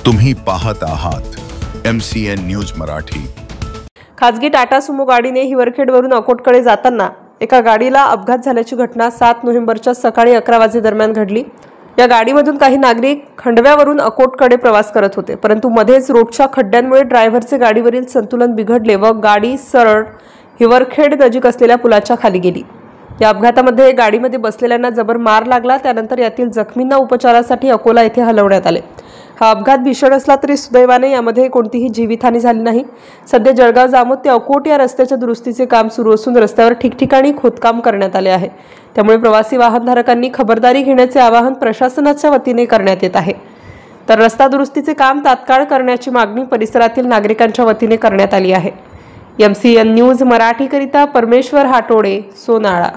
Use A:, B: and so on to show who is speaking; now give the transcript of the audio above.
A: तुम्ही पाहत आहात MCN न्यूज मराठी।
B: खासगी टाटा सुमो गाडीने हिवरखेडवरून अकोटकडे जाताना एका गाडीला अपघात झाल्याची घटना 7 नोव्हेंबरच्या सकाळी 11 वाजेदरम्यान घडली। या गाडीमधून काही नागरिक खंडव्यावरून अकोटकडे प्रवास करत होते, परंतु मध्येच रोडच्या खड्ड्यांमुळे ड्रायव्हरचे गाडीवरील संतुलन बिघडले व गाडी सरळ हिवरखेड नजीक असलेल्या पुलाच्या खाली गेली। या अपघातामध्ये गाडीमध्ये बसलेल्यांना जबर मार लागला। त्यानंतर यातील जखमींना उपचारासाठी अकोला येथे हलवण्यात आले। हा अपघात भीषण असला तरी सुदैवाने यामध्ये कोणतीही जीवितहानी झाली नाही। सध्या जळगाव जामोद ते अकोट या रस्त्याच्या दुरुस्तीचे काम सुरू असून रस्त्यावर ठिकठिकाणी खोदकाम करण्यात आले आहे। त्यामुळे प्रवासी वाहनधारकांनी खबरदारी घेण्याचे आवाहन प्रशासनाच्या वतीने करण्यात येत आहे। तर रस्ता दुरुस्तीचे काम तात्काळ करण्याची मागणी परिसरातील नागरिकांच्या वतीने करण्यात आली आहे। MCN न्यूज मराठी करिता परमेश्वर हाटोडे, सोनाळा।